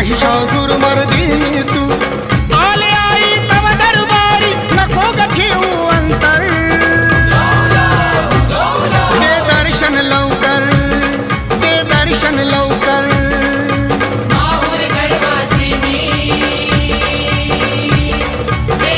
महिषासुर मर्दिनी तू आले आई तव दरबारी नको ग ठेवू अंतर दे दर्शन लवकर दे दर्शन लवकर माहूर गडवासिनी दे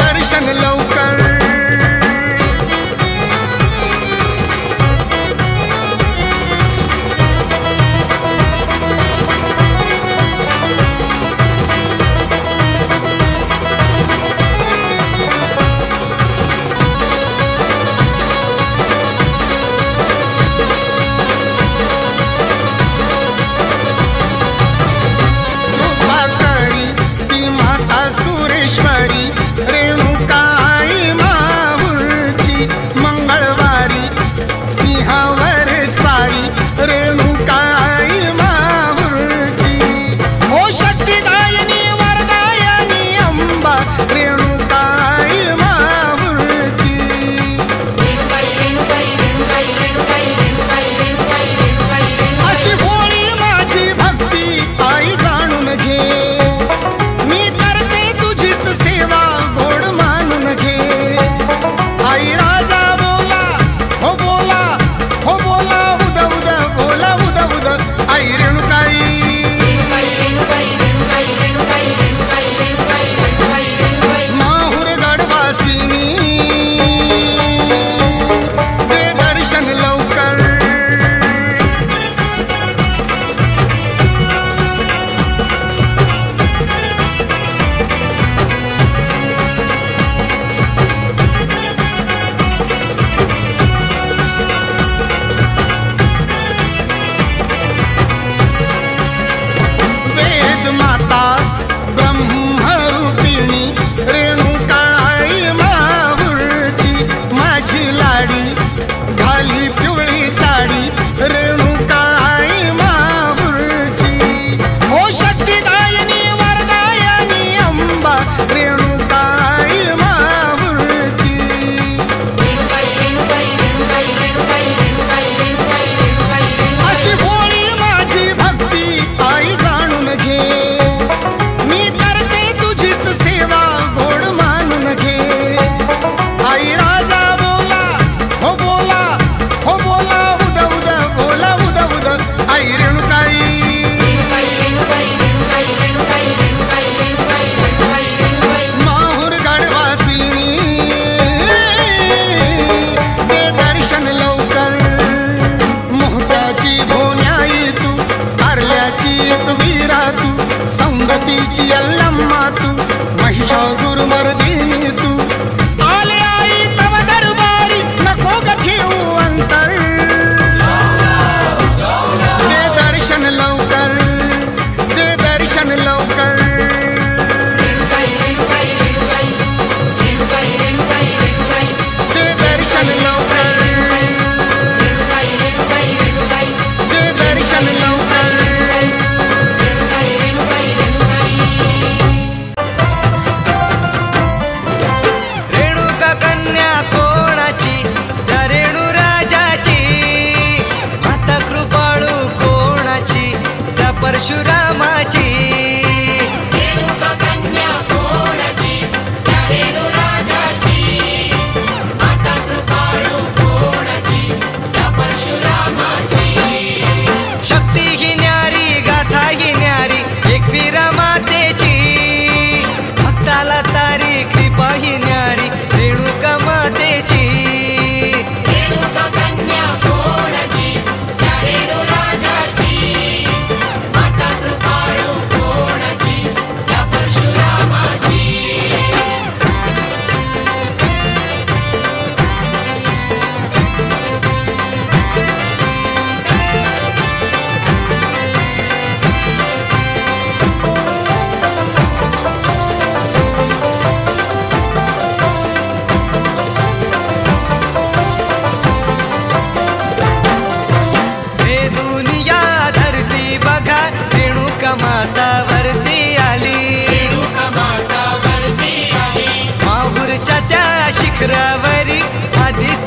दर्शन लवकर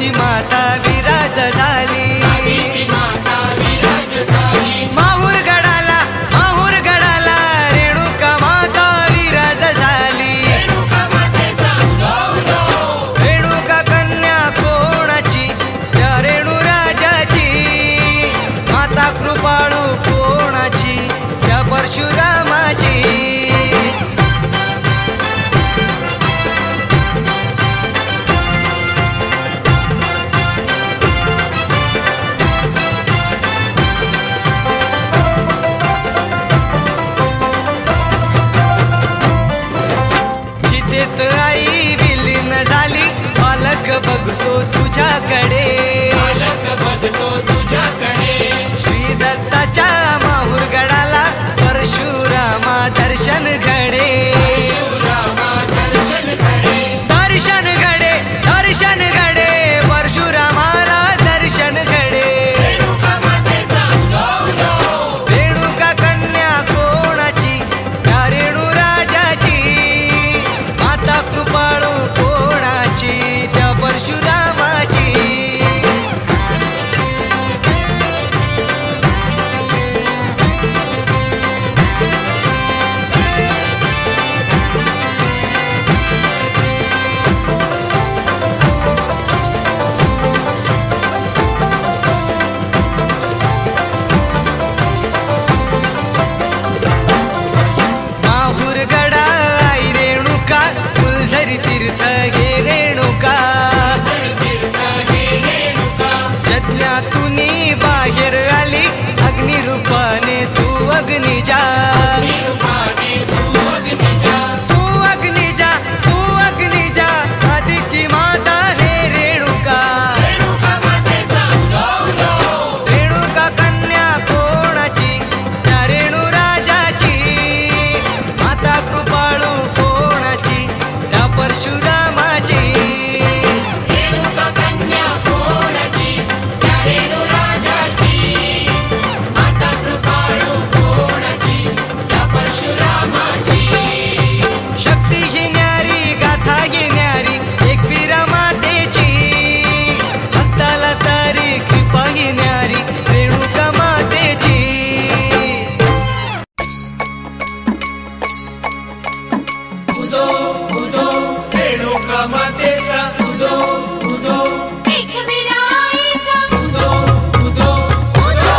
आदिती माता विराज झाली आदिती माता विराज झाली माहूर गडाला रेणुका माता विराज झाली रेणुका मातेचा गौरव रेणुका कन्या कोणाची त्या रेणू राजाची माता कृपाळू कोणाची त्या परशुरामाची चितेत आई विलीन झाली बालक बघतो तुझ्याकडे बालक बघतो तुझ्याकडे श्री दत्ताच्या माहूर गडाला परशुरामा दर्शन घडे परशुरामा दर्शन घडे दर्शन घडे परशुरामाला दर्शन घडे रेणुका मातेचा गौरव रेणुका कन्या कोणाची त्या रेणू राजाची माता कृपाळू कोणाची त्या परशुरामाची माहूर गडा आई रेणुका फुलझरी तीर्थ हे रेणुका जर तीर्थ हे रेणुका यज्ञातून बाहेर आली अग्निरूपाने तू अग्निजा निरूपाने तू अग्निजा तू अग्निजा आदिती माता हे रेणुका रेणुका मातेचा गौरव रेणुका कन्या कोणाची त्या रेणू राजाची माता कृपाळू कोणाची त्या परशुरामाची रेणुका कन्या कोणाची त्या रेणू राजाची माता कृपाळू कोणाची त्या परशुरामाची शक्ती ही न्यारी गाथा ही न्यारी एकवीरा मातेची भक्ताला तारी कृपा ही न्यारी रेणुका मातेची उदो उदो रेणुका मातेचा उदो उदो एकवीरा आईचा उदो उदो उदो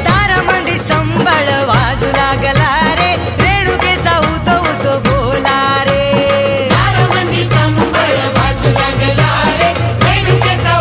दारामध्ये संबळ वाजू लागला रे रेणुकेचा उतो उतो बोला रे दारामध्ये संबळ वाजू लागला रे रेणुकेचा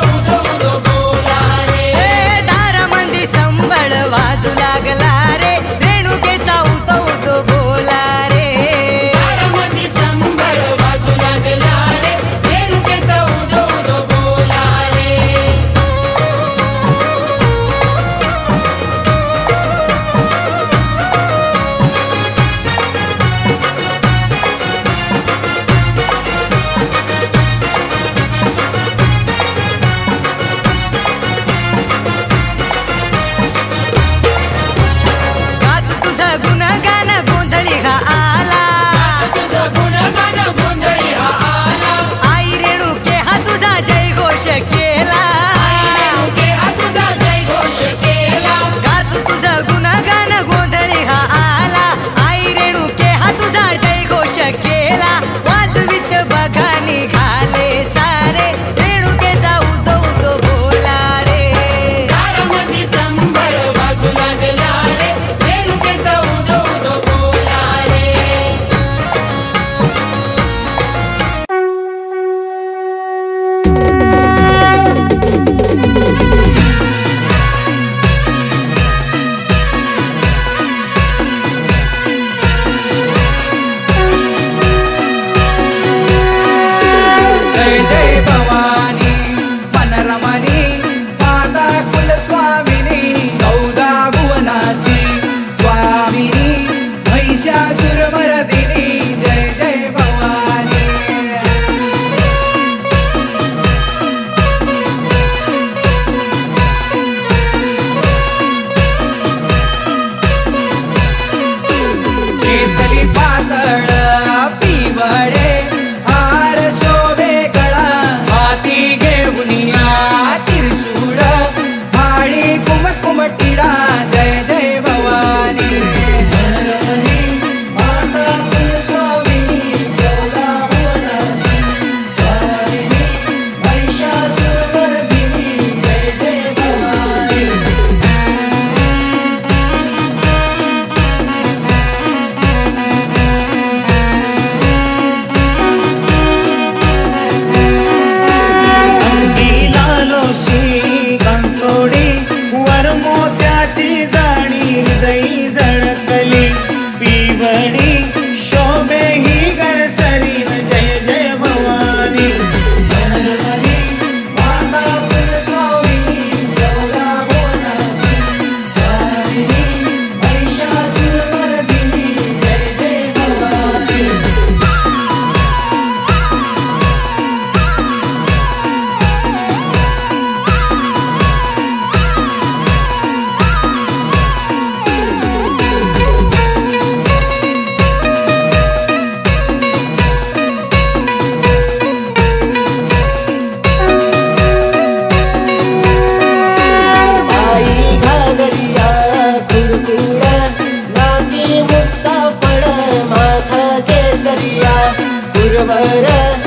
दूरवर